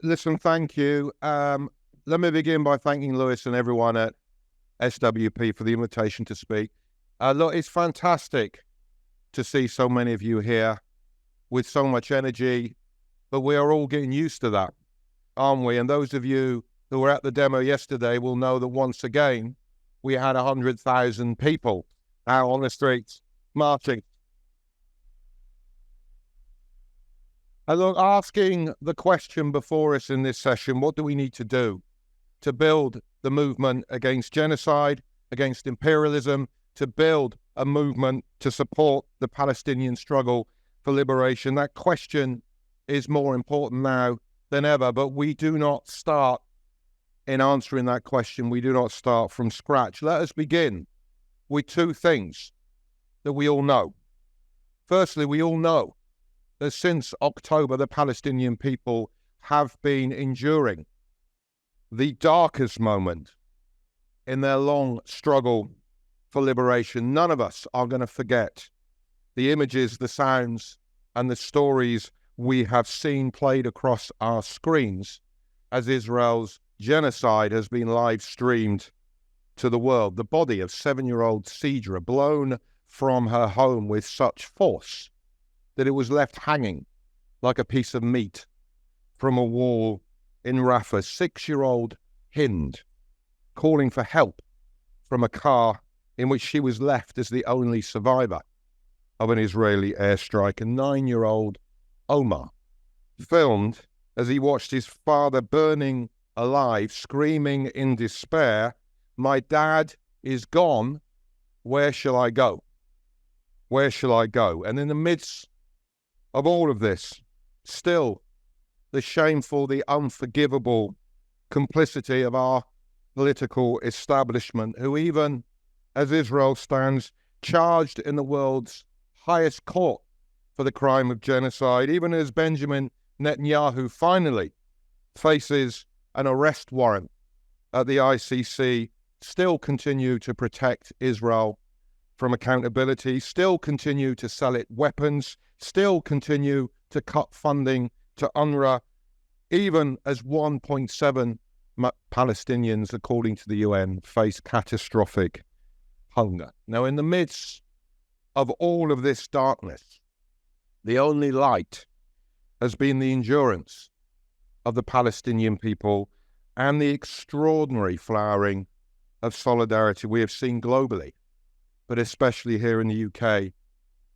Listen, thank you. Let me begin by thanking Lewis and everyone at SWP for the invitation to speak. Look, it's fantastic to see so many of you here with so much energy, but we are all getting used to that, aren't we? And those of you who were at the demo yesterday will know that once again, we had 100,000 people out on the streets marching. And look, asking the question before us in this session, what do we need to do to build the movement against genocide, against imperialism, to build a movement to support the Palestinian struggle for liberation? That question is more important now than ever, but we do not start in answering that question. We do not start from scratch. Let us begin with two things that we all know. Firstly, we all know that since October, the Palestinian people have been enduring the darkest moment in their long struggle for liberation. None of us are going to forget the images, the sounds, and the stories we have seen played across our screens as Israel's genocide has been live streamed to the world. The body of 7-year-old Cedra blown from her home with such force that it was left hanging like a piece of meat from a wall in Rafah. 6-year-old Hind calling for help from a car in which she was left as the only survivor of an Israeli airstrike. And 9-year-old Omar filmed as he watched his father burning alive, screaming in despair, "My dad is gone. Where shall I go? Where shall I go?" And in the midst of all of this, still the shameful, the unforgivable complicity of our political establishment, who even as Israel stands charged in the world's highest court for the crime of genocide, even as Benjamin Netanyahu finally faces an arrest warrant at the ICC, still continue to protect Israel from accountability, still continue to sell it weapons, still continue to cut funding to UNRWA, even as 1.7 Palestinians, according to the UN, face catastrophic hunger. Now, in the midst of all of this darkness, the only light has been the endurance of the Palestinian people and the extraordinary flowering of solidarity we have seen globally, but especially here in the UK,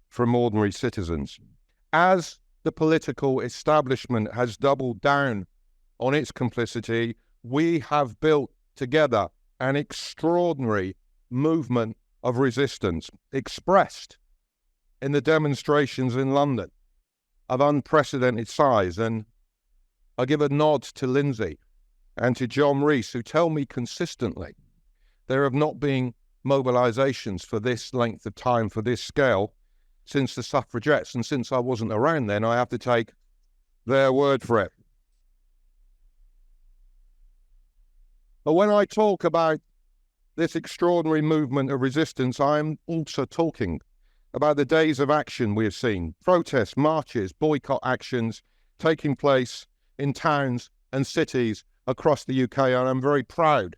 from ordinary citizens. As the political establishment has doubled down on its complicity, we have built together an extraordinary movement of resistance, expressed in the demonstrations in London of unprecedented size. And I give a nod to Lindsey and to John Rees, who tell me consistently there have not been mobilizations for this length of time, for this scale, since the suffragettes. And since I wasn't around then, I have to take their word for it. But when I talk about this extraordinary movement of resistance, I'm also talking about the days of action we have seen. Protests, marches, boycott actions taking place in towns and cities across the UK. And I'm very proud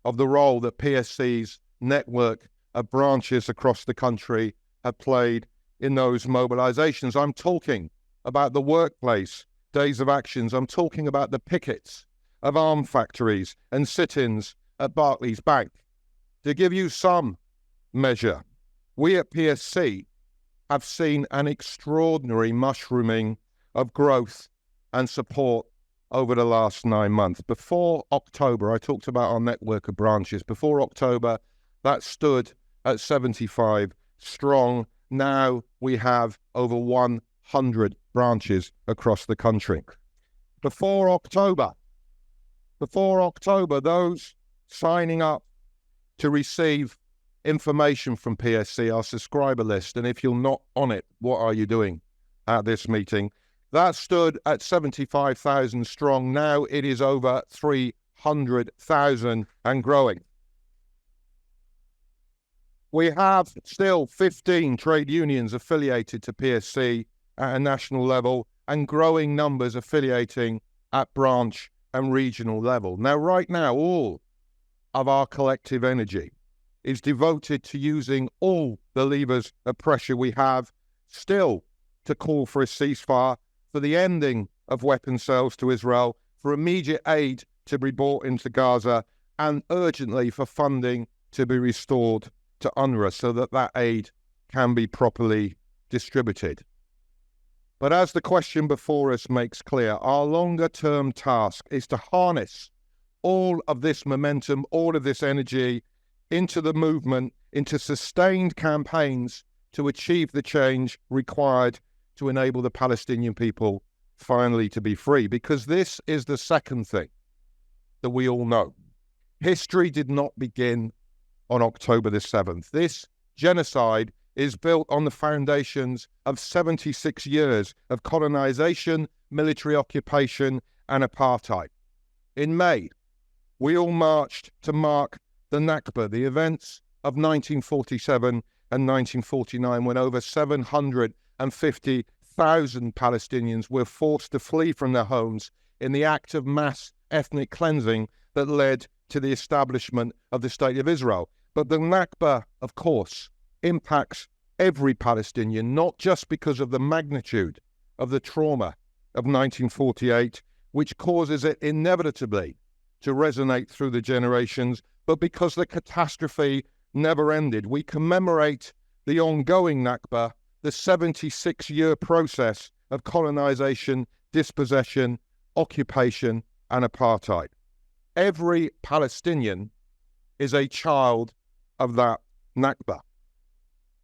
of the role that PSC's network of branches across the country have played in those mobilizations. I'm talking about the workplace days of actions. I'm talking about the pickets of arms factories and sit-ins at Barclays Bank. To give you some measure, we at PSC have seen an extraordinary mushrooming of growth and support over the last 9 months. Before October, I talked about our network of branches. Before October, that stood at 75 strong. Now we have over 100 branches across the country. Before October, those signing up to receive information from PSC, our subscriber list, and if you're not on it, what are you doing at this meeting? That stood at 75,000 strong. Now it is over 300,000 and growing. We have still 15 trade unions affiliated to PSC at a national level and growing numbers affiliating at branch and regional level. Now, right now, all of our collective energy is devoted to using all the levers of pressure we have still to call for a ceasefire, for the ending of weapons sales to Israel, for immediate aid to be brought into Gaza, and urgently for funding to be restored to UNRWA so that that aid can be properly distributed. But as the question before us makes clear, our longer-term task is to harness all of this momentum, all of this energy into the movement, into sustained campaigns to achieve the change required to enable the Palestinian people finally to be free. Because this is the second thing that we all know. History did not begin on October the 7th. This genocide is built on the foundations of 76 years of colonization, military occupation, and apartheid. In May, we all marched to mark the Nakba, the events of 1947 and 1949, when over 750,000 Palestinians were forced to flee from their homes in the act of mass ethnic cleansing that led to the establishment of the State of Israel. But the Nakba, of course, impacts every Palestinian, not just because of the magnitude of the trauma of 1948, which causes it inevitably to resonate through the generations, but because the catastrophe never ended. We commemorate the ongoing Nakba, the 76-year process of colonization, dispossession, occupation, and apartheid. Every Palestinian is a child of that Nakba.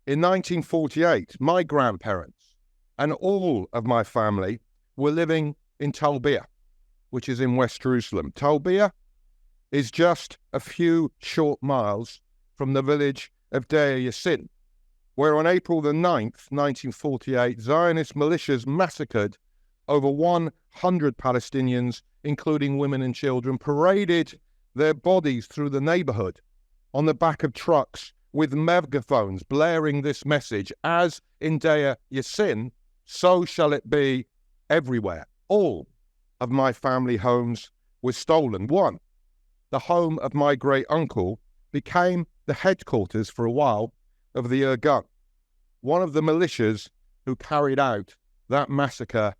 In 1948, my grandparents and all of my family were living in Talbiah, which is in West Jerusalem. Talbiah is just a few short miles from the village of Deir Yassin, where on April the 9th, 1948, Zionist militias massacred over 100 Palestinians, including women and children, paraded their bodies through the neighborhood on the back of trucks with megaphones blaring this message: as in Deir Yassin, so shall it be everywhere. All of my family homes were stolen. One, the home of my great uncle, became the headquarters for a while of the Irgun, one of the militias who carried out that massacre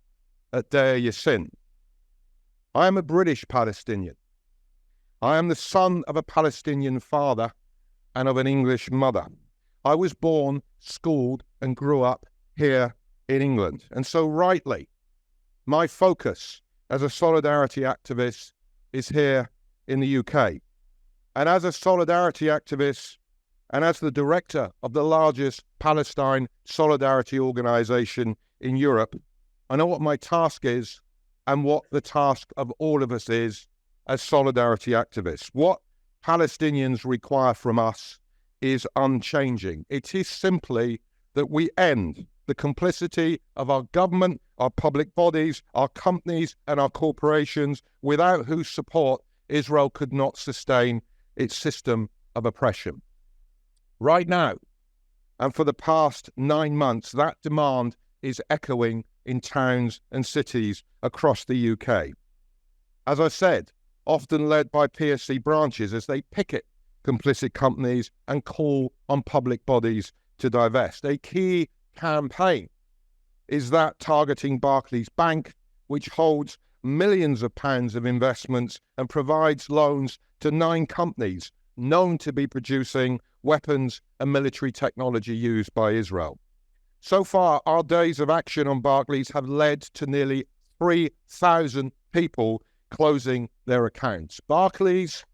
at Deir Yassin. I am a British Palestinian. I am the son of a Palestinian father and of an English mother. I was born, schooled, and grew up here in England. And so rightly, my focus as a solidarity activist is here in the UK. And as a solidarity activist and as the director of the largest Palestine solidarity organization in Europe, I know what my task is and what the task of all of us is as solidarity activists. What Palestinians require from us is unchanging. It is simply that we end the complicity of our government, our public bodies, our companies, and our corporations, without whose support Israel could not sustain its system of oppression. Right now, and for the past 9 months, that demand is echoing in towns and cities across the UK. As I said, often led by PSC branches as they picket complicit companies and call on public bodies to divest. A key campaign is that targeting Barclays Bank, which holds millions of pounds of investments and provides loans to 9 companies known to be producing weapons and military technology used by Israel. So far, our days of action on Barclays have led to nearly 3,000 people closing their accounts. Barclays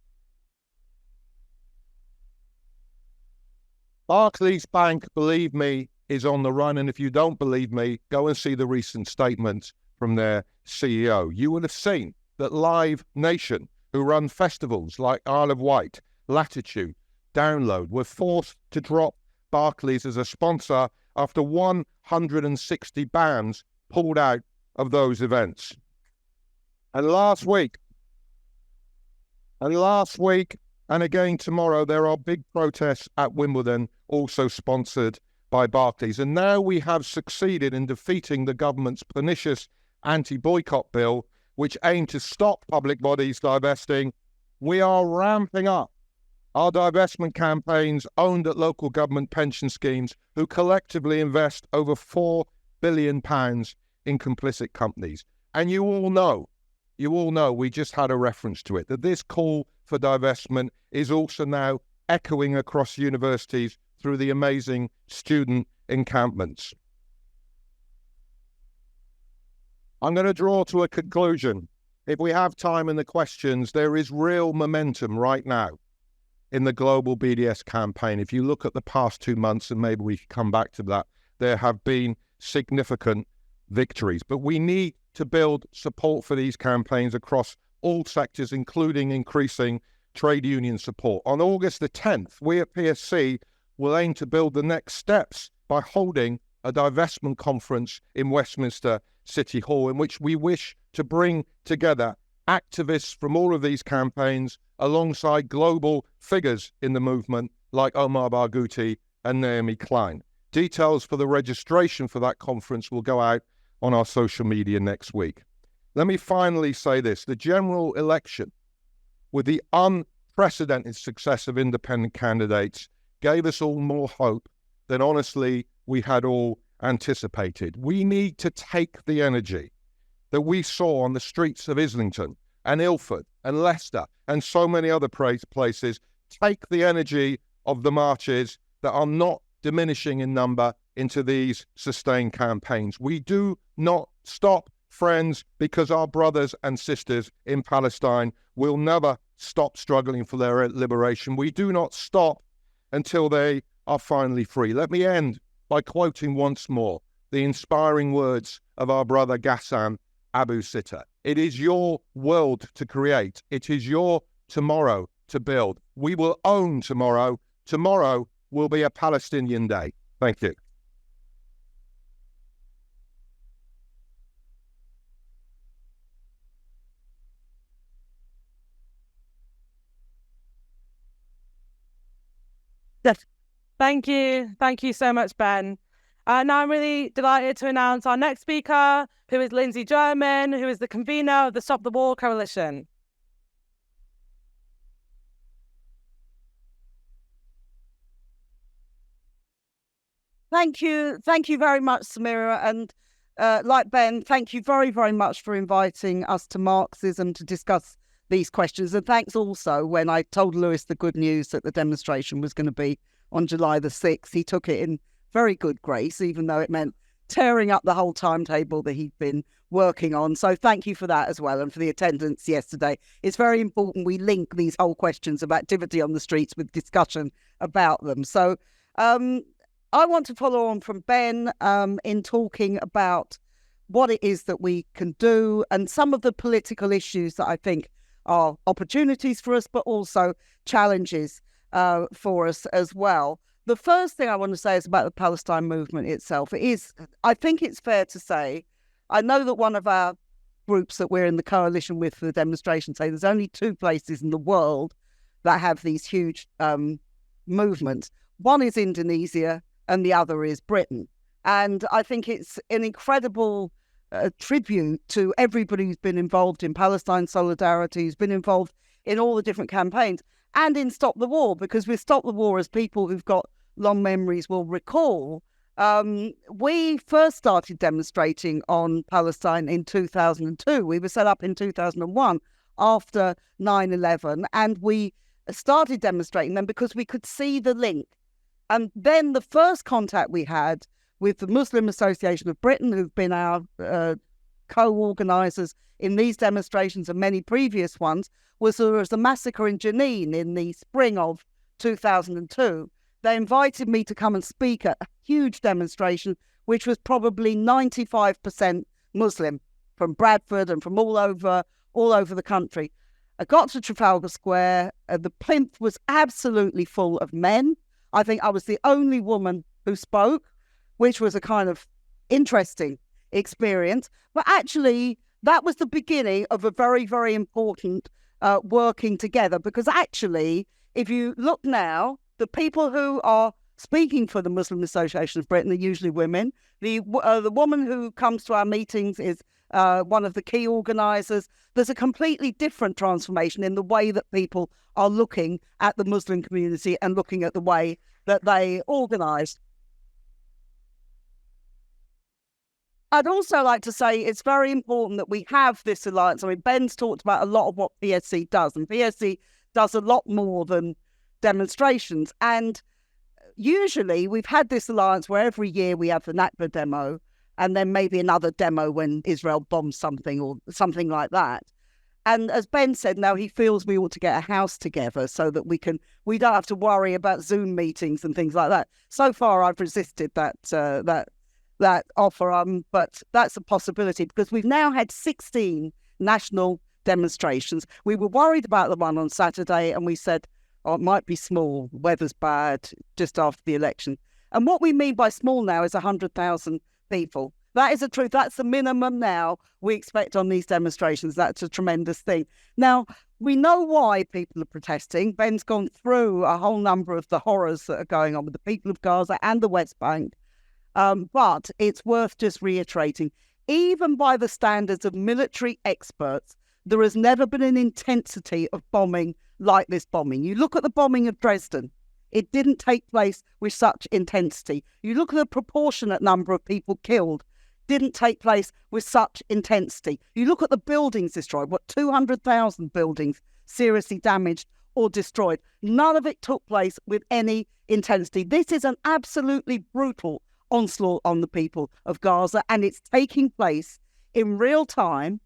Bank, believe me, is on the run. And if you don't believe me, go and see the recent statement from their CEO. You will have seen that Live Nation, who run festivals like Isle of Wight, Latitude, Download, were forced to drop Barclays as a sponsor after 160 bands pulled out of those events. And last week, and again tomorrow, there are big protests at Wimbledon, also sponsored by Barclays. And now we have succeeded in defeating the government's pernicious anti-boycott bill, which aim to stop public bodies divesting, we are ramping up our divestment campaigns owned at local government pension schemes who collectively invest over £4 billion in complicit companies. And you all know, we just had a reference to it, that this call for divestment is also now echoing across universities through the amazing student encampments. I'm going to draw to a conclusion. If we have time in the questions, there is real momentum right now in the global BDS campaign. If you look at the past 2 months, and maybe we can come back to that, there have been significant victories. But we need to build support for these campaigns across all sectors, including increasing trade union support. On August the 10th, we at PSC will aim to build the next steps by holding a divestment conference in Westminster City Hall, in which we wish to bring together activists from all of these campaigns alongside global figures in the movement like Omar Barghouti and Naomi Klein. Details for the registration for that conference will go out on our social media next week. Let me finally say this. The general election, with the unprecedented success of independent candidates, gave us all more hope than honestly we had all anticipated. We need to take the energy that we saw on the streets of Islington and Ilford and Leicester and so many other places, take the energy of the marches that are not diminishing in number into these sustained campaigns. We do not stop, friends, because our brothers and sisters in Palestine will never stop struggling for their liberation. We do not stop until they are finally free. Let me end by quoting once more the inspiring words of our brother Ghassan Abu Sitta. It is your world to create. It is your tomorrow to build. We will own tomorrow. Tomorrow will be a Palestinian day. Thank you. Thank you. Thank you so much, Ben. Now I'm really delighted to announce our next speaker, who is Lindsey, who is the convener of the Stop the War Coalition. Thank you very much, Samira. And like Ben, thank you very, very much for inviting us to Marxism to discuss these questions. And thanks also when I told Lewis the good news that the demonstration was going to be on July the 6th. He took it in very good grace, even though it meant tearing up the whole timetable that he'd been working on. So thank you for that as well, and for the attendance yesterday. It's very important we link these whole questions of activity on the streets with discussion about them. So I want to follow on from Ben in talking about what it is that we can do and some of the political issues that I think are opportunities for us, but also challenges for us as well. The first thing I want to say is about the Palestine movement itself. I think it's fair to say, I know that one of our groups that we're in the coalition with for the demonstration say there's only 2 places in the world that have these huge movements. One is Indonesia and the other is Britain. And I think it's an incredible tribute to everybody who's been involved in Palestine Solidarity, who's been involved in all the different campaigns, and in Stop the War, because with Stop the War, as people who've got long memories will recall, we first started demonstrating on Palestine in 2002. We were set up in 2001 after 9/11, and we started demonstrating then because we could see the link. And then the first contact we had with the Muslim Association of Britain, who've been our co-organisers in these demonstrations and many previous ones, was there was a massacre in Jenin in the spring of 2002. They invited me to come and speak at a huge demonstration, which was probably 95% Muslim, from Bradford and from all over the country. I got to Trafalgar Square. The plinth was absolutely full of men. I think I was the only woman who spoke, which was a kind of interesting experience. But actually, that was the beginning of a very, very important working together. Because actually, if you look now, the people who are speaking for the Muslim Association of Britain are usually women. The woman who comes to our meetings is one of the key organisers. There's a completely different transformation in the way that people are looking at the Muslim community and looking at the way that they organise. I'd also like to say it's very important that we have this alliance. I mean, Ben's talked about a lot of what PSC does, and PSC does a lot more than demonstrations. And usually we've had this alliance where every year we have the Nakba demo, and then maybe another demo when Israel bombs something or something like that. And as Ben said, now he feels we ought to get a house together so that we don't have to worry about Zoom meetings and things like that. So far, I've resisted that offer, but that's a possibility because we've now had 16 national demonstrations. We were worried about the one on Saturday and we said, oh, it might be small, weather's bad, just after the election. And what we mean by small now is 100,000 people. That is the truth. That's the minimum now we expect on these demonstrations. That's a tremendous thing. Now, we know why people are protesting. Ben's gone through a whole number of the horrors that are going on with the people of Gaza and the West Bank. But it's worth just reiterating, even by the standards of military experts, there has never been an intensity of bombing like this bombing. You look at the bombing of Dresden, it didn't take place with such intensity. You look at the proportionate number of people killed, didn't take place with such intensity. You look at the buildings destroyed, 200,000 buildings seriously damaged or destroyed. None of it took place with any intensity. This is an absolutely brutal onslaught on the people of Gaza, and it's taking place in real time,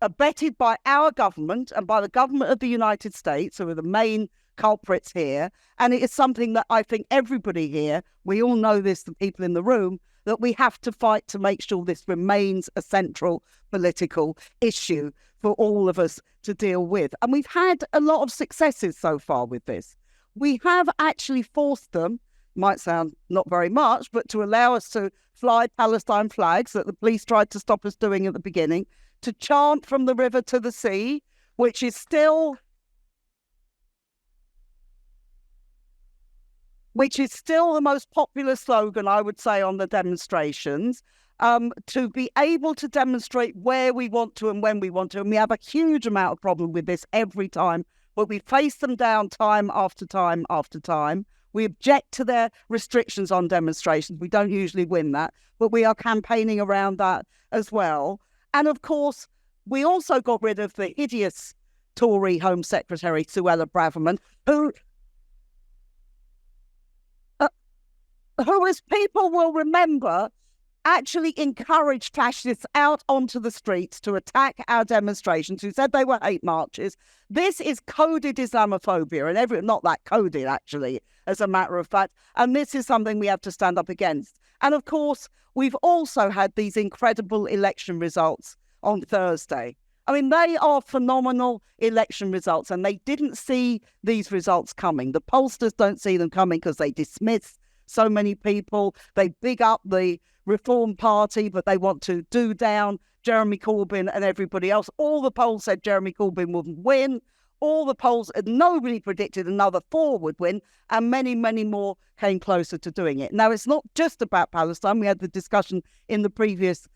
abetted by our government and by the government of the United States, who are the main culprits here. And it is something that I think everybody here, we all know this, the people in the room, that we have to fight to make sure this remains a central political issue for all of us to deal with. And we've had a lot of successes so far with this. We have actually forced them, might sound not very much, but to allow us to fly Palestine flags that the police tried to stop us doing at the beginning, to chant from the river to the sea, which is still the most popular slogan, I would say, on the demonstrations, to be able to demonstrate where we want to and when we want to. And we have a huge amount of problem with this every time, but we face them down time after time after time. We object to their restrictions on demonstrations. We don't usually win that, but we are campaigning around that as well. And of course, we also got rid of the hideous Tory Home Secretary, Suella Braverman, who, as people will remember, actually encouraged fascists out onto the streets to attack our demonstrations, who said they were hate marches. This is coded Islamophobia, and not that coded, actually, as a matter of fact. And this is something we have to stand up against. And of course, we've also had these incredible election results on Thursday. I mean, they are phenomenal election results, and they didn't see these results coming. The pollsters don't see them coming because they dismiss so many people. They big up the Reform Party, but they want to do down Jeremy Corbyn and everybody else. All the polls said Jeremy Corbyn wouldn't win. All the polls, nobody predicted another 4 would win, and many, many more came closer to doing it. Now, it's not just about Palestine. We had the discussion in the previous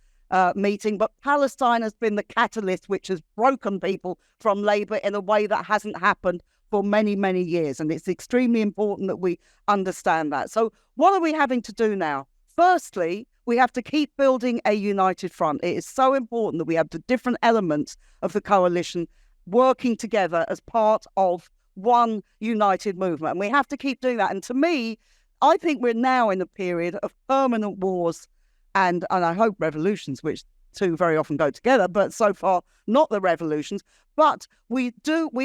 meeting, but Palestine has been the catalyst which has broken people from Labour in a way that hasn't happened for many, many years. And it's extremely important that we understand that. So what are we having to do now? Firstly, we have to keep building a united front. It is so important that we have the different elements of the coalition working together as part of one united movement. And we have to keep doing that. And to me, I think we're now in a period of permanent wars and I hope revolutions, which two very often go together, but so far not the revolutions. But we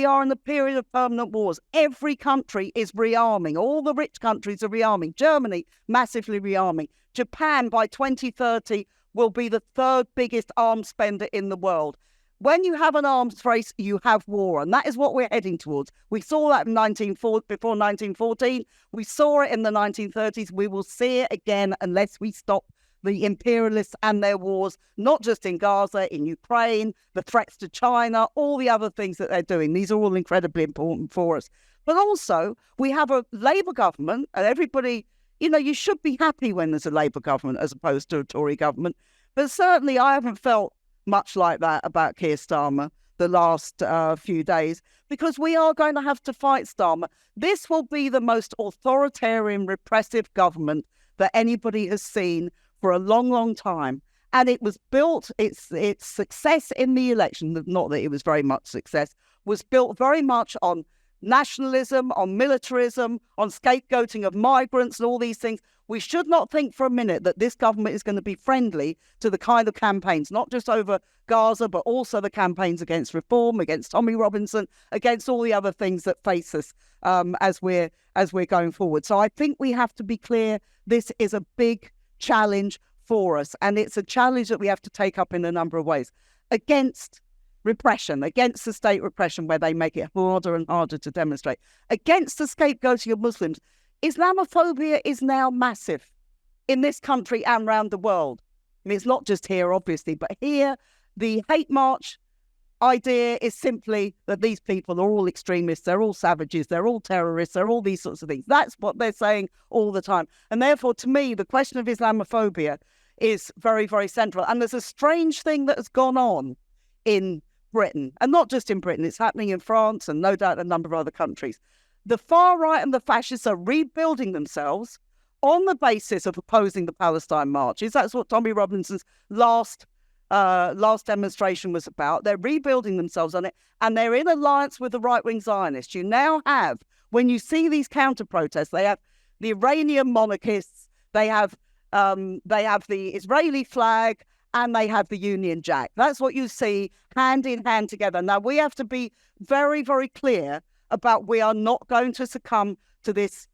are in a period of permanent wars. Every country is rearming. All the rich countries are rearming. Germany, massively rearming. Japan, by 2030, will be the 3rd biggest arms spender in the world. When you have an arms race, you have war, and that is what we're heading towards. We saw that before 1914. We saw it in the 1930s. We will see it again unless we stop the imperialists and their wars, not just in Gaza, in Ukraine, the threats to China, all the other things that they're doing. These are all incredibly important for us. But also, we have a Labour government, and everybody, you should be happy when there's a Labour government as opposed to a Tory government. But certainly I haven't felt much like that about Keir Starmer the last few days, because we are going to have to fight Starmer. This will be the most authoritarian, repressive government that anybody has seen for a long, long time. And it was built, its success in the election, not that it was very much success, was built very much on nationalism, on militarism, on scapegoating of migrants and all these things. We should not think for a minute that this government is going to be friendly to the kind of campaigns, not just over Gaza, but also the campaigns against reform, against Tommy Robinson, against all the other things that face us as we're going forward. So I think we have to be clear, this is a big challenge for us, and it's a challenge that we have to take up in a number of ways. Against repression, against the state repression where they make it harder and harder to demonstrate, against the scapegoating of Muslims. Islamophobia is now massive in this country and around the world. I mean, it's not just here, obviously, but here, the hate march idea is simply that these people are all extremists, they're all savages, they're all terrorists, they're all these sorts of things. That's what they're saying all the time. And therefore, to me, the question of Islamophobia is very, very central. And there's a strange thing that has gone on in Britain, and not just in Britain, it's happening in France and no doubt a number of other countries. The far right and the fascists are rebuilding themselves on the basis of opposing the Palestine marches. That's what Tommy Robinson's last demonstration was about. They're rebuilding themselves on it, and they're in alliance with the right-wing Zionists. You now have, when you see these counter-protests, they have the Iranian monarchists, they have the Israeli flag, and they have the Union Jack. That's what you see hand in hand together. Now, we have to be very, very clear about we are not going to succumb to this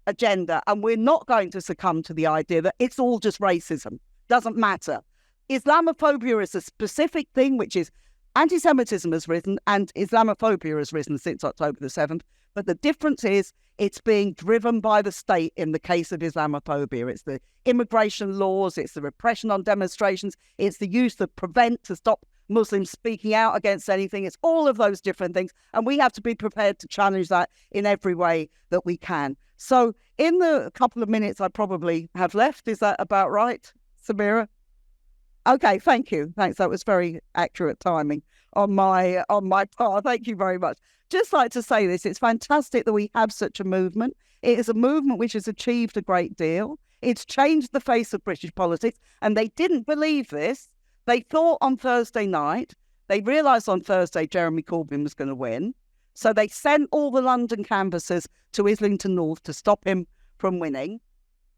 agenda, and we're not going to succumb to the idea that it's all just racism. Doesn't matter. Islamophobia is a specific thing, which is anti-Semitism has risen and Islamophobia has risen since October the 7th. But the difference is it's being driven by the state in the case of Islamophobia. It's the immigration laws, it's the repression on demonstrations, it's the use of prevent to stop Muslims speaking out against anything. It's all of those different things. And we have to be prepared to challenge that in every way that we can. So in the couple of minutes I probably have left, is that about right, Samira? Okay, thank you. Thanks. That was very accurate timing on my part. Thank you very much. Just like to say this, it's fantastic that we have such a movement. It is a movement which has achieved a great deal. It's changed the face of British politics, and they didn't believe this. They thought on Thursday night, they realised on Thursday Jeremy Corbyn was going to win. So they sent all the London canvassers to Islington North to stop him from winning.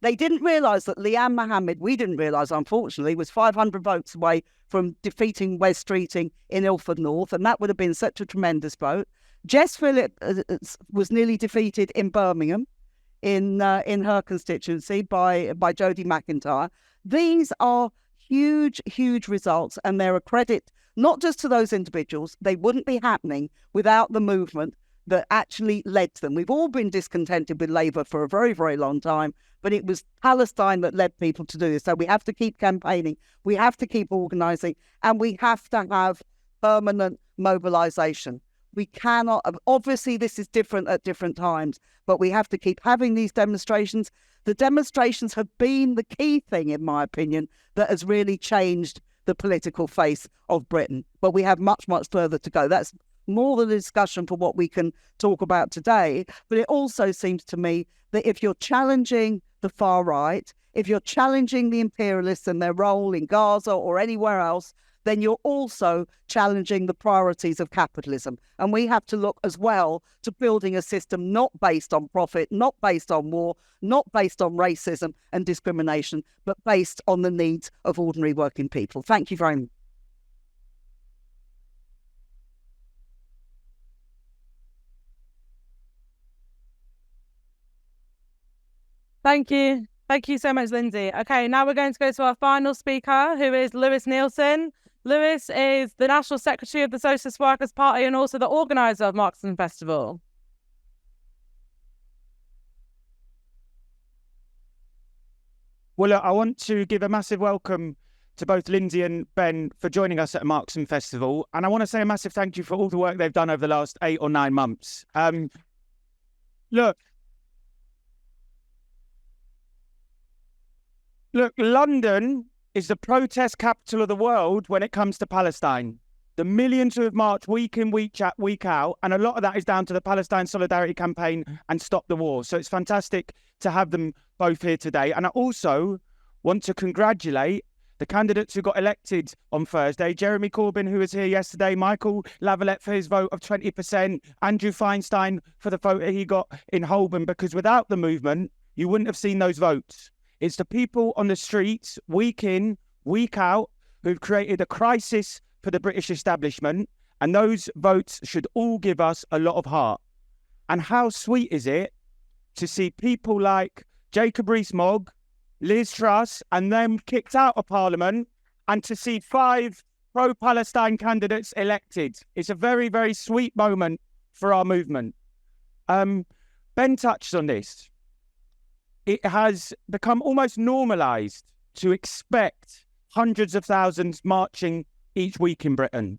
They didn't realise that Liam Mohammed, we didn't realise, unfortunately, was 500 votes away from defeating Wes Streeting in Ilford North, and that would have been such a tremendous vote. Jess Phillip was nearly defeated in Birmingham in her constituency by Jodie McIntyre. These are huge, huge results, and they're a credit not just to those individuals. They wouldn't be happening without the movement that actually led to them. We've all been discontented with Labour for a very, very long time, but it was Palestine that led people to do this. So we have to keep campaigning, we have to keep organising, and we have to have permanent mobilisation. We cannot, obviously this is different at different times, but we have to keep having these demonstrations. The demonstrations have been the key thing, in my opinion, that has really changed the political face of Britain. But we have much, much further to go. That's more than a discussion for what we can talk about today. But it also seems to me that if you're challenging the far right, if you're challenging the imperialists and their role in Gaza or anywhere else, then you're also challenging the priorities of capitalism. And we have to look as well to building a system not based on profit, not based on war, not based on racism and discrimination, but based on the needs of ordinary working people. Thank you very much. Thank you. Thank you so much, Lindsey. Okay, now we're going to go to our final speaker, who is Lewis Neilsen. Lewis is the National Secretary of the Socialist Workers' Party and also the organiser of Marxism Festival. Well, look, I want to give a massive welcome to both Lindsey and Ben for joining us at the Marxism Festival. And I want to say a massive thank you for all the work they've done over the last 8 or 9 months. Look, London is the protest capital of the world when it comes to Palestine. The millions who have marched week in, week out, and a lot of that is down to the Palestine Solidarity Campaign and Stop the War. So it's fantastic to have them both here today. And I also want to congratulate the candidates who got elected on Thursday. Jeremy Corbyn, who was here yesterday, Michael Lavalette for his vote of 20%, Andrew Feinstein for the vote he got in Holborn, because without the movement, you wouldn't have seen those votes. It's the people on the streets, week in, week out, who've created a crisis for the British establishment, and those votes should all give us a lot of heart. And how sweet is it to see people like Jacob Rees-Mogg, Liz Truss, and them kicked out of Parliament, and to see 5 pro-Palestine candidates elected. It's a very, very sweet moment for our movement. Ben touched on this. It has become almost normalised to expect hundreds of thousands marching each week in Britain.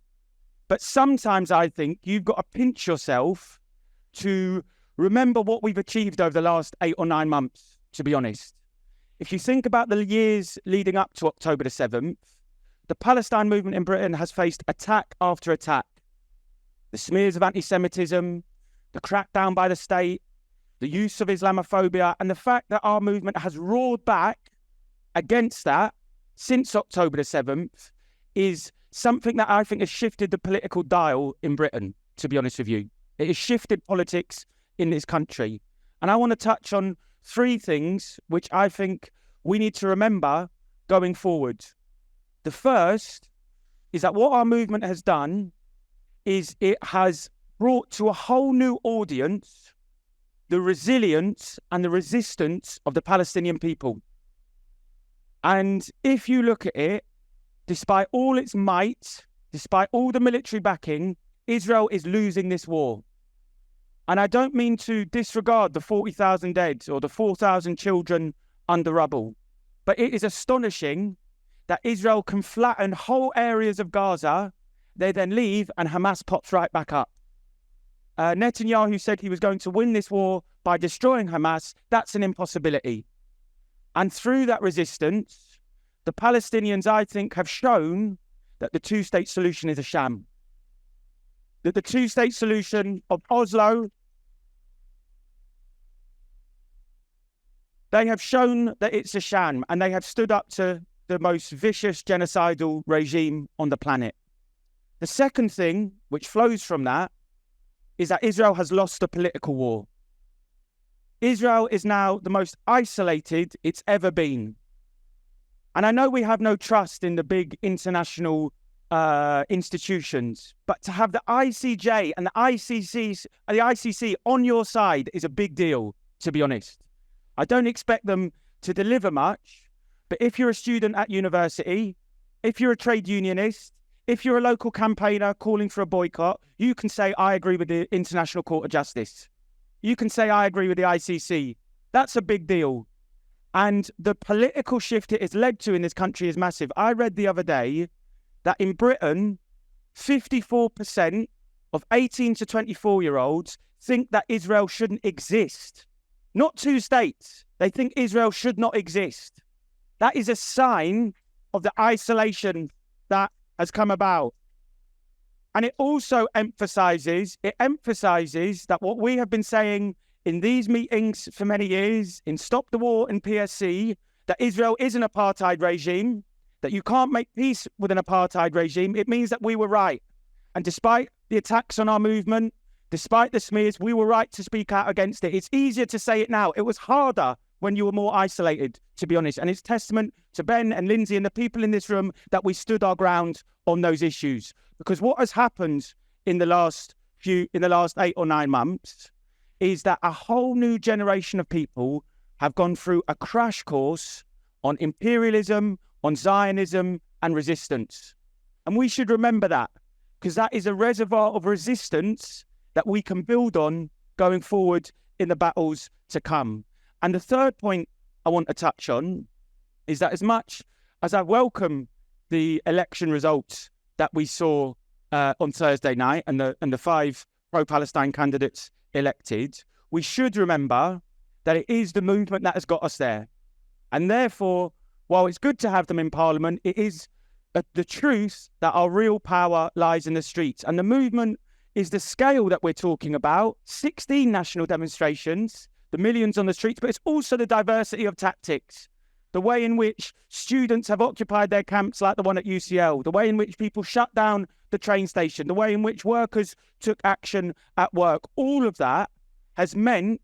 But sometimes I think you've got to pinch yourself to remember what we've achieved over the last 8 or 9 months, to be honest. If you think about the years leading up to October the 7th, the Palestine movement in Britain has faced attack after attack. The smears of anti-Semitism, the crackdown by the state, the use of Islamophobia, and the fact that our movement has roared back against that since October the 7th is something that I think has shifted the political dial in Britain, to be honest with you. It has shifted politics in this country. And I want to touch on 3 things which I think we need to remember going forward. The first is that what our movement has done is it has brought to a whole new audience the resilience and the resistance of the Palestinian people. And if you look at it, despite all its might, despite all the military backing, Israel is losing this war. And I don't mean to disregard the 40,000 dead or the 4,000 children under rubble, but it is astonishing that Israel can flatten whole areas of Gaza, they then leave, and Hamas pops right back up. Netanyahu said he was going to win this war by destroying Hamas. That's an impossibility. And through that resistance, the Palestinians, I think, have shown that the two-state solution is a sham. That the two-state solution of Oslo, they have shown that it's a sham, and they have stood up to the most vicious genocidal regime on the planet. The second thing, which flows from that, is that Israel has lost the political war. Israel is now the most isolated it's ever been. And I know we have no trust in the big international institutions, but to have the ICJ and the ICC on your side is a big deal, to be honest. I don't expect them to deliver much, but if you're a student at university, if you're a trade unionist, if you're a local campaigner calling for a boycott, you can say, I agree with the International Court of Justice. You can say, I agree with the ICC. That's a big deal. And the political shift it has led to in this country is massive. I read the other day that in Britain, 54% of 18 to 24-year-olds think that Israel shouldn't exist. Not two states. They think Israel should not exist. That is a sign of the isolation that has come about. And it also emphasizes that what we have been saying in these meetings for many years, in Stop the War and PSC, that Israel is an apartheid regime, that you can't make peace with an apartheid regime. It means that we were right. And despite the attacks on our movement, despite the smears, we were right to speak out against it. It's easier to say it now. It was harder when you were more isolated, to be honest. And it's testament to Ben and Lindsey and the people in this room that we stood our ground on those issues. Because what has happened in the last 8 or 9 months is that a whole new generation of people have gone through a crash course on imperialism, on Zionism and resistance. And we should remember that, because that is a reservoir of resistance that we can build on going forward in the battles to come. And the third point I want to touch on is that as much as I welcome the election results that we saw on Thursday night and the 5 pro-Palestine candidates elected, we should remember that it is the movement that has got us there. And therefore, while it's good to have them in Parliament, it is the truth that our real power lies in the streets. And the movement is the scale that we're talking about, 16 national demonstrations, the millions on the streets, but it's also the diversity of tactics, the way in which students have occupied their camps like the one at UCL, the way in which people shut down the train station, the way in which workers took action at work. All of that has meant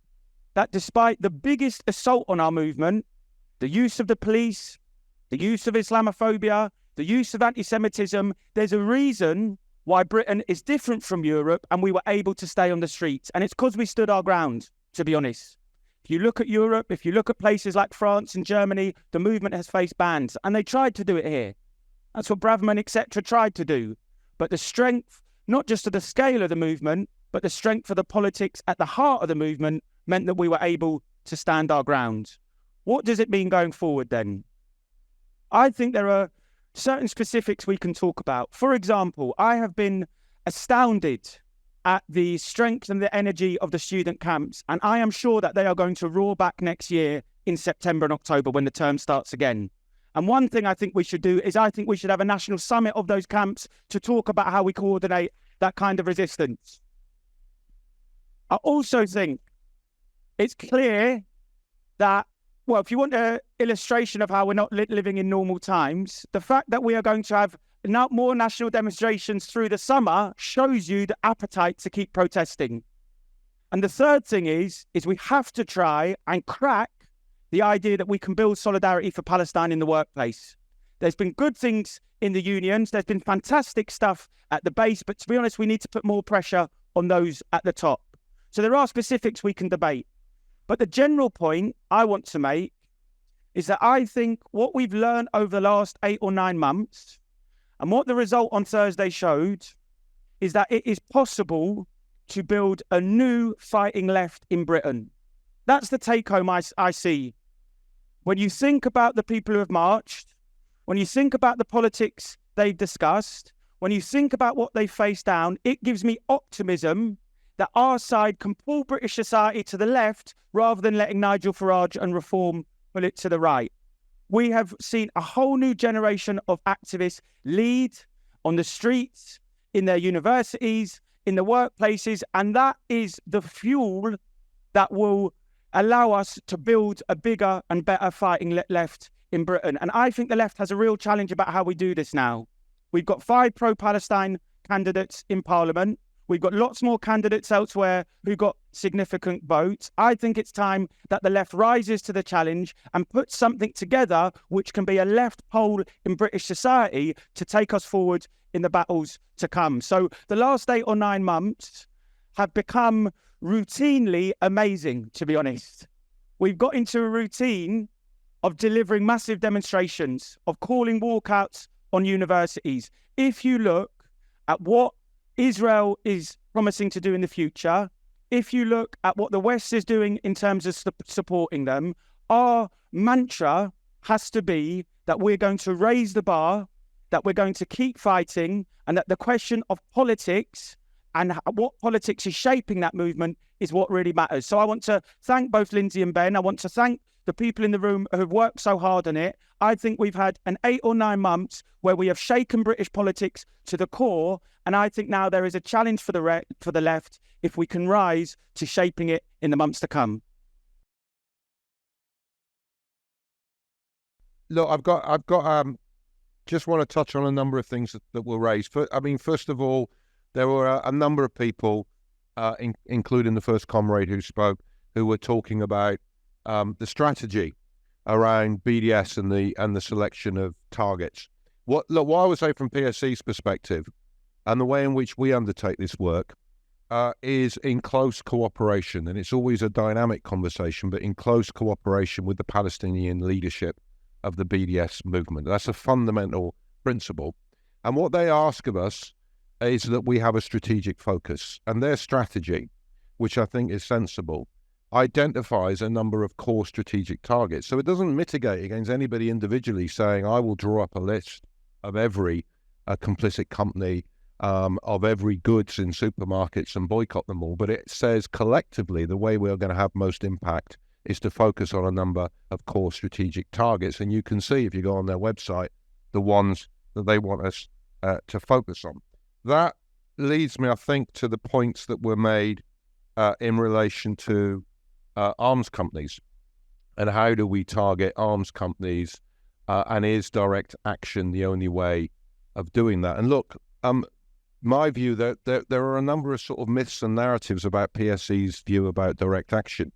that despite the biggest assault on our movement, the use of the police, the use of Islamophobia, the use of anti-Semitism, there's a reason why Britain is different from Europe and we were able to stay on the streets. And it's because we stood our ground, to be honest. If you look at Europe, if you look at places like France and Germany, the movement has faced bans, and they tried to do it here. That's what Braverman, etc., tried to do. But the strength, not just of the scale of the movement, but the strength of the politics at the heart of the movement meant that we were able to stand our ground. What does it mean going forward then? I think there are certain specifics we can talk about. For example, I have been astounded at the strength and the energy of the student camps, and I am sure that they are going to roar back next year in September and October when the term starts again. And one thing I think we should do is I think we should have a national summit of those camps to talk about how we coordinate that kind of resistance. I also think it's clear that, well, if you want an illustration of how we're not living in normal times, the fact that we are going to have now more national demonstrations through the summer shows you the appetite to keep protesting. And the third thing is we have to try and crack the idea that we can build solidarity for Palestine in the workplace. There's been good things in the unions. There's been fantastic stuff at the base, but to be honest, we need to put more pressure on those at the top. So there are specifics we can debate. But the general point I want to make is that I think what we've learned over the last 8 or 9 months and what the result on Thursday showed is that it is possible to build a new fighting left in Britain. That's the take home I see. When you think about the people who have marched, when you think about the politics they've discussed, when you think about what they faced down, it gives me optimism that our side can pull British society to the left rather than letting Nigel Farage and Reform pull it to the right. We have seen a whole new generation of activists lead on the streets, in their universities, in the workplaces, and that is the fuel that will allow us to build a bigger and better fighting left in Britain. And I think the left has a real challenge about how we do this now. We've got 5 pro-Palestine candidates in Parliament. We've got lots more candidates elsewhere who got significant votes. I think it's time that the left rises to the challenge and puts something together which can be a left pole in British society to take us forward in the battles to come. So the last 8 or 9 months have become routinely amazing, to be honest. We've got into a routine of delivering massive demonstrations, of calling walkouts on universities. If you look at what Israel is promising to do in the future, if you look at what the West is doing in terms of supporting them, our mantra has to be that we're going to raise the bar, that we're going to keep fighting, and that the question of politics and what politics is shaping that movement is what really matters. So I want to thank both Lindsey and Ben. I want to thank the people in the room who have worked so hard on it. I think we've had an 8 or 9 months where we have shaken British politics to the core, and I think now there is a challenge for the left if we can rise to shaping it in the months to come. Look, I've got just want to touch on a number of things that were raised. First of all, there were a number of people, including the first comrade who spoke, who were talking about the strategy around BDS and the selection of targets. What I would say from PSC's perspective, and the way in which we undertake this work, is in close cooperation, and it's always a dynamic conversation, but in close cooperation with the Palestinian leadership of the BDS movement. That's a fundamental principle. And what they ask of us is that we have a strategic focus, and their strategy, which I think is sensible, identifies a number of core strategic targets. So it doesn't mitigate against anybody individually saying, I will draw up a list of every complicit company, of every goods in supermarkets and boycott them all. But it says collectively the way we're going to have most impact is to focus on a number of core strategic targets. And you can see, if you go on their website, the ones that they want us to focus on. That leads me, I think, to the points that were made in relation to arms companies. And how do we target arms companies? And is direct action the only way of doing that? And look, my view that there are a number of sort of myths and narratives about PSE's view about direct action.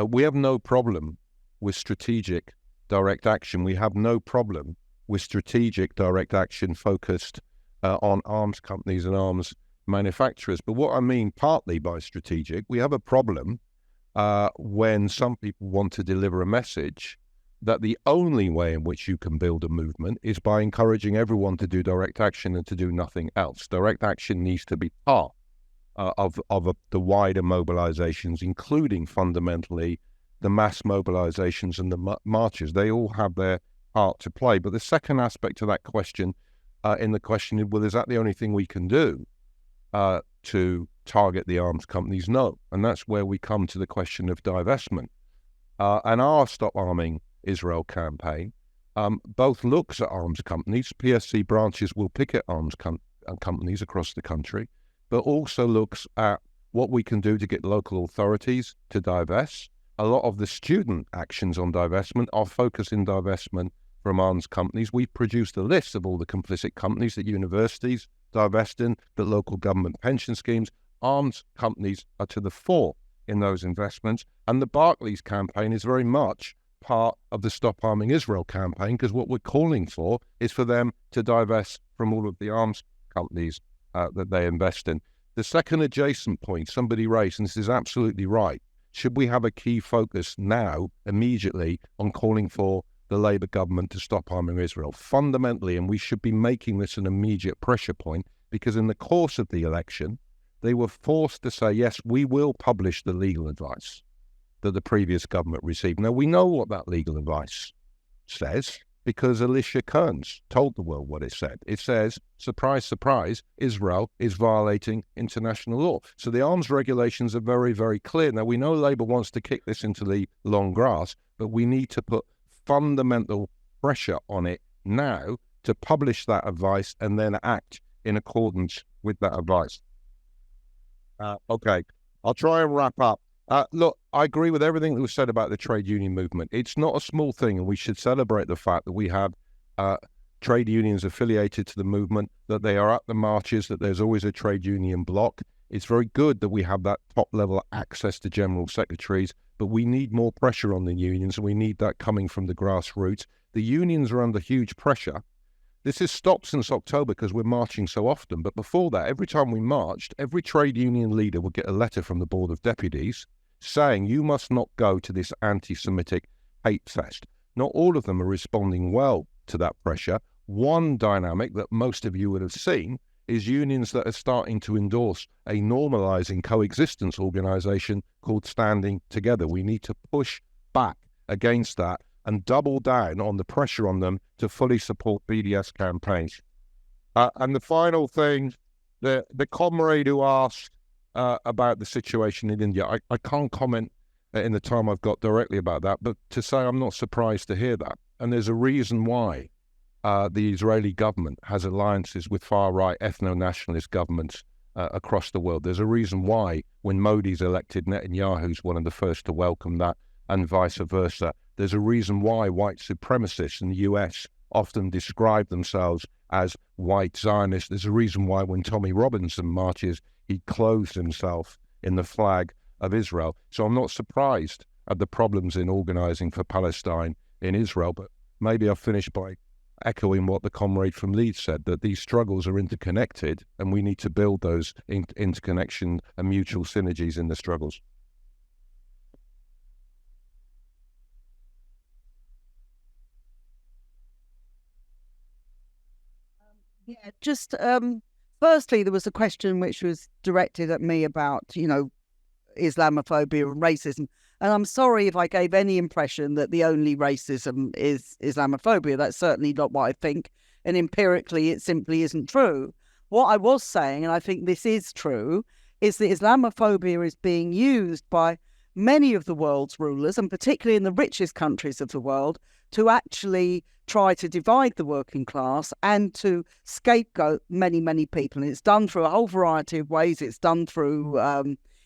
We have no problem with strategic direct action. We have no problem with strategic direct action focused on arms companies and arms manufacturers. But what I mean partly by strategic, we have a problem when some people want to deliver a message that the only way in which you can build a movement is by encouraging everyone to do direct action and to do nothing else. Direct action needs to be part of the wider mobilizations, including fundamentally the mass mobilizations and the marches. They all have their part to play. But the second aspect to that question, in the question is, well, is that the only thing we can do to target the arms companies? No. And that's where we come to the question of divestment. And our Stop Arming Israel campaign both looks at arms companies. PSC branches will picket arms companies across the country, but also looks at what we can do to get local authorities to divest. A lot of the student actions on divestment are focused in divestment from arms companies. We've produced a list of all the complicit companies that universities divest in, that local government pension schemes. Arms companies are to the fore in those investments. And the Barclays campaign is very much part of the Stop Arming Israel campaign, because what we're calling for is for them to divest from all of the arms companies that they invest in. The second adjacent point somebody raised, and this is absolutely right, should we have a key focus now, immediately, on calling for the Labour government to stop arming Israel? Fundamentally, and we should be making this an immediate pressure point, because in the course of the election, they were forced to say, yes, we will publish the legal advice that the previous government received. Now, we know what that legal advice says, because Alicia Kearns told the world what it said. It says, surprise, surprise, Israel is violating international law. So the arms regulations are very, very clear. Now, we know Labour wants to kick this into the long grass, but we need to put fundamental pressure on it now to publish that advice and then act in accordance with that advice. Okay, I'll try and wrap up. Look, I agree with everything that was said about the trade union movement. It's not a small thing, and we should celebrate the fact that we have trade unions affiliated to the movement, that they are at the marches, that there's always a trade union bloc. It's very good that we have that top-level access to general secretaries, but we need more pressure on the unions, and we need that coming from the grassroots. The unions are under huge pressure. This has stopped since October because we're marching so often, but before that, every time we marched, every trade union leader would get a letter from the Board of Deputies saying, you must not go to this anti-Semitic hate fest. Not all of them are responding well to that pressure. One dynamic that most of you would have seen is unions that are starting to endorse a normalizing coexistence organization called Standing Together. We need to push back against that and double down on the pressure on them to fully support BDS campaigns. And the final thing, the comrade who asked about the situation in India, I can't comment in the time I've got directly about that, but to say I'm not surprised to hear that. And there's a reason why the Israeli government has alliances with far-right ethno-nationalist governments across the world. There's a reason why when Modi's elected, Netanyahu's one of the first to welcome that, and vice versa. There's a reason why white supremacists in the US often describe themselves as white Zionists. There's a reason why when Tommy Robinson marches, he clothes himself in the flag of Israel. So I'm not surprised at the problems in organizing for Palestine in Israel, but maybe I'll finish by echoing what the comrade from Leeds said, that these struggles are interconnected and we need to build those interconnection and mutual synergies in the struggles. Yeah, just firstly, there was a question which was directed at me about, Islamophobia and racism. And I'm sorry if I gave any impression that the only racism is Islamophobia. That's certainly not what I think. And empirically, it simply isn't true. What I was saying, and I think this is true, is that Islamophobia is being used by many of the world's rulers, and particularly in the richest countries of the world, to actually try to divide the working class and to scapegoat many, many people. And it's done through a whole variety of ways. It's done through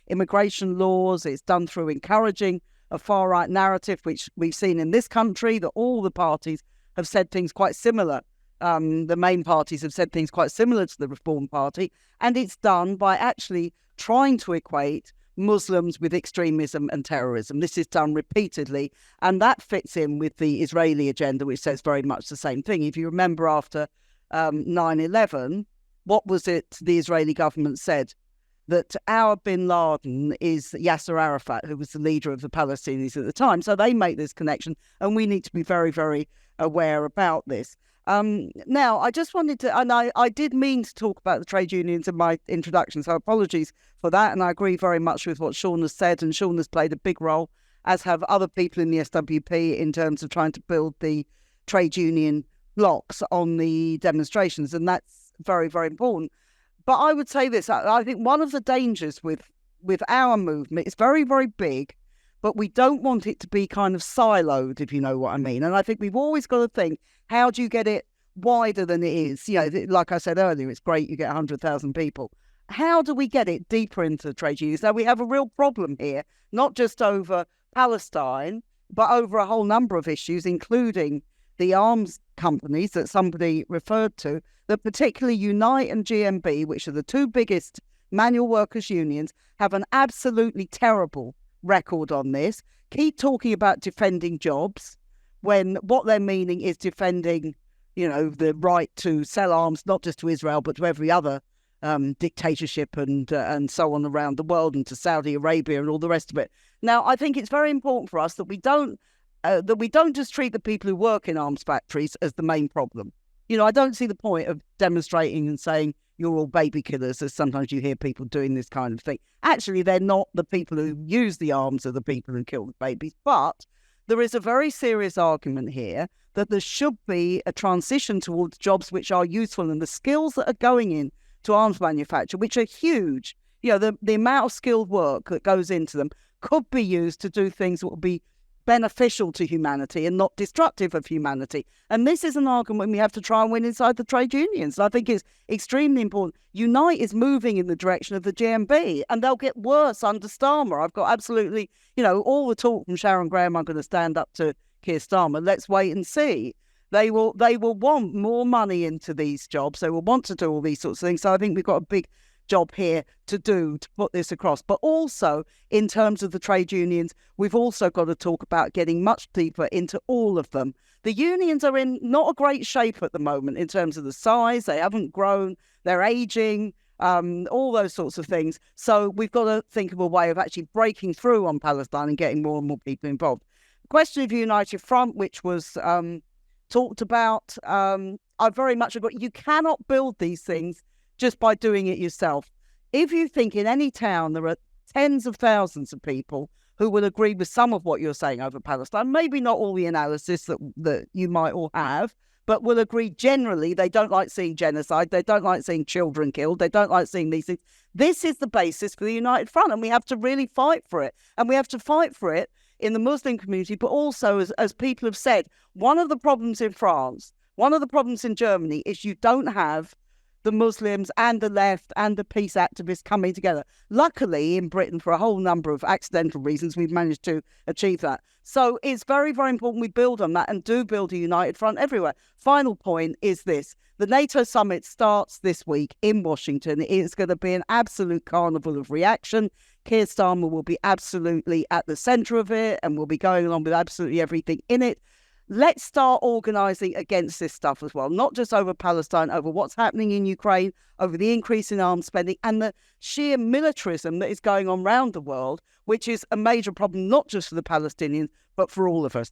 immigration laws. It's done through encouraging a far-right narrative, which we've seen in this country, that all the parties have said things quite similar. The main parties have said things quite similar to the Reform Party. And it's done by actually trying to equate Muslims with extremism and terrorism. This is done repeatedly, and that fits in with the Israeli agenda, which says very much the same thing. If you remember, after 9/11, what was it the Israeli government said? That our bin Laden is Yasser Arafat, who was the leader of the Palestinians at the time. So they make this connection, and we need to be very, very aware about this. Now, I just wanted to, and I did mean to talk about the trade unions in my introduction, so apologies for that. And I agree very much with what Sean has said, and Sean has played a big role, as have other people in the SWP, in terms of trying to build the trade union blocks on the demonstrations. And that's very, very important. But I would say this, I think one of the dangers with our movement is very, very big, but we don't want it to be kind of siloed, if you know what I mean. And I think we've always got to think, how do you get it wider than it is? You know, like I said earlier, it's great you get 100,000 people. How do we get it deeper into the trade unions? Now, we have a real problem here, not just over Palestine, but over a whole number of issues, including the arms companies that somebody referred to, that particularly Unite and GMB, which are the two biggest manual workers unions, have an absolutely terrible record on this. Keep talking about defending jobs when what they're meaning is defending, you know, the right to sell arms, not just to Israel, but to every other dictatorship and so on around the world, and to Saudi Arabia and all the rest of it. Now, I think it's very important for us that we don't just treat the people who work in arms factories as the main problem. You know, I don't see the point of demonstrating and saying you're all baby killers, as sometimes you hear people doing this kind of thing. Actually, they're not the people who use the arms, are the people who kill the babies. But there is a very serious argument here that there should be a transition towards jobs which are useful, and the skills that are going in to arms manufacture, which are huge. You know, the amount of skilled work that goes into them could be used to do things that would be beneficial to humanity and not destructive of humanity. And this is an argument we have to try and win inside the trade unions. And I think it's extremely important. Unite is moving in the direction of the GMB, and they'll get worse under Starmer. I've got absolutely, you know, all the talk from Sharon Graham, I'm going to stand up to Keir Starmer. Let's wait and see. They will want more money into these jobs. They will want to do all these sorts of things. So I think we've got a big job here to do to put this across. But also, in terms of the trade unions, we've also got to talk about getting much deeper into all of them. The unions are in not a great shape at the moment in terms of the size. They haven't grown. They're aging, all those sorts of things. So we've got to think of a way of actually breaking through on Palestine and getting more and more people involved. The question of United Front, which was talked about, I very much agree. You cannot build these things just by doing it yourself. If you think in any town there are tens of thousands of people who will agree with some of what you're saying over Palestine, maybe not all the analysis that you might all have, but will agree generally they don't like seeing genocide, they don't like seeing children killed, they don't like seeing these things. This is the basis for the United Front, and we have to really fight for it. And we have to fight for it in the Muslim community, but also, as people have said, one of the problems in France, one of the problems in Germany is you don't have the Muslims and the left and the peace activists coming together. Luckily, in Britain, for a whole number of accidental reasons, we've managed to achieve that. So it's very, very important we build on that and do build a united front everywhere. Final point is this. The NATO summit starts this week in Washington. It's going to be an absolute carnival of reaction. Keir Starmer will be absolutely at the centre of it and will be going along with absolutely everything in it. Let's start organising against this stuff as well, not just over Palestine, over what's happening in Ukraine, over the increase in arms spending and the sheer militarism that is going on around the world, which is a major problem, not just for the Palestinians, but for all of us.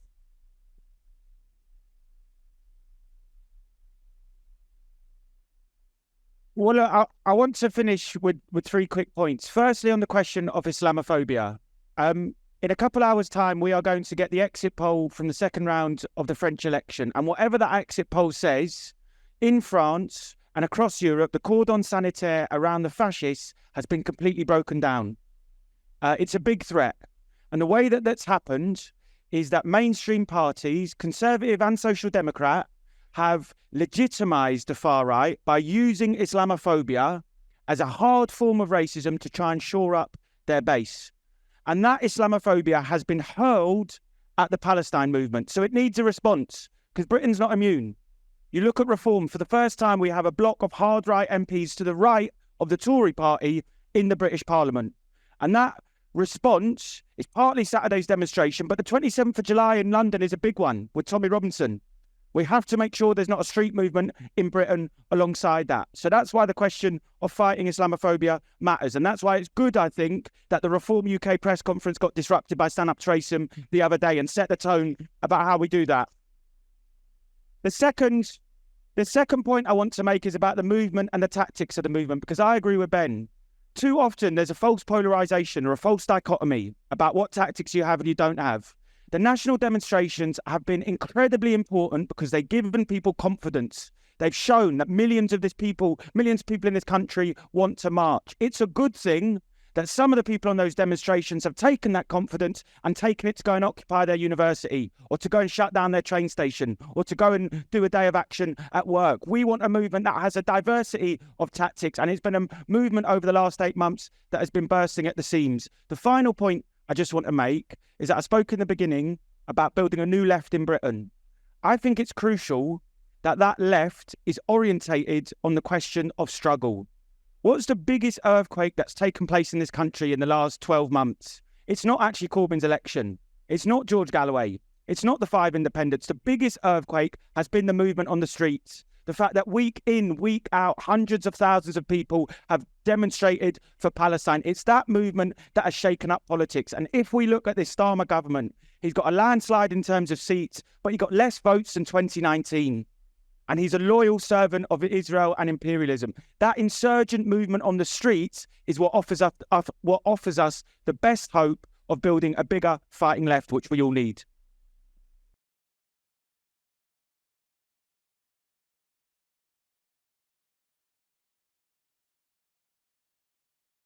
Well, I want to finish with 3 quick points. Firstly, on the question of Islamophobia. In a couple hours' time, we are going to get the exit poll from the second round of the French election. And whatever that exit poll says, in France and across Europe, the cordon sanitaire around the fascists has been completely broken down. It's a big threat. And the way that that's happened is that mainstream parties, Conservative and Social Democrat, have legitimised the far right by using Islamophobia as a hard form of racism to try and shore up their base. And that Islamophobia has been hurled at the Palestine movement. So it needs a response, because Britain's not immune. You look at reform, for the first time we have a block of hard right MPs to the right of the Tory party in the British Parliament. And that response is partly Saturday's demonstration, but the 27th of July in London is a big one with Tommy Robinson. We have to make sure there's not a street movement in Britain alongside that. So that's why the question of fighting Islamophobia matters. And that's why it's good, I think, that the Reform UK press conference got disrupted by Stand Up Tracem the other day and set the tone about how we do that. The second point I want to make is about the movement and the tactics of the movement, because I agree with Ben. Too often there's a false polarisation or a false dichotomy about what tactics you have and you don't have. The national demonstrations have been incredibly important because they've given people confidence. They've shown that millions of people in this country want to march. It's a good thing that some of the people on those demonstrations have taken that confidence and taken it to go and occupy their university, or to go and shut down their train station, or to go and do a day of action at work. We want a movement that has a diversity of tactics, and it's been a movement over the last 8 months that has been bursting at the seams. The final point I just want to make is that I spoke in the beginning about building a new left in Britain. I think it's crucial that that left is orientated on the question of struggle. What's the biggest earthquake that's taken place in this country in the last 12 months? It's not actually Corbyn's election. It's not George Galloway. It's not the 5 independents. The biggest earthquake has been the movement on the streets. The fact that week in, week out, hundreds of thousands of people have demonstrated for Palestine. It's that movement that has shaken up politics. And if we look at this Starmer government, he's got a landslide in terms of seats, but he got less votes than 2019. And he's a loyal servant of Israel and imperialism. That insurgent movement on the streets is what offers us the best hope of building a bigger fighting left, which we all need.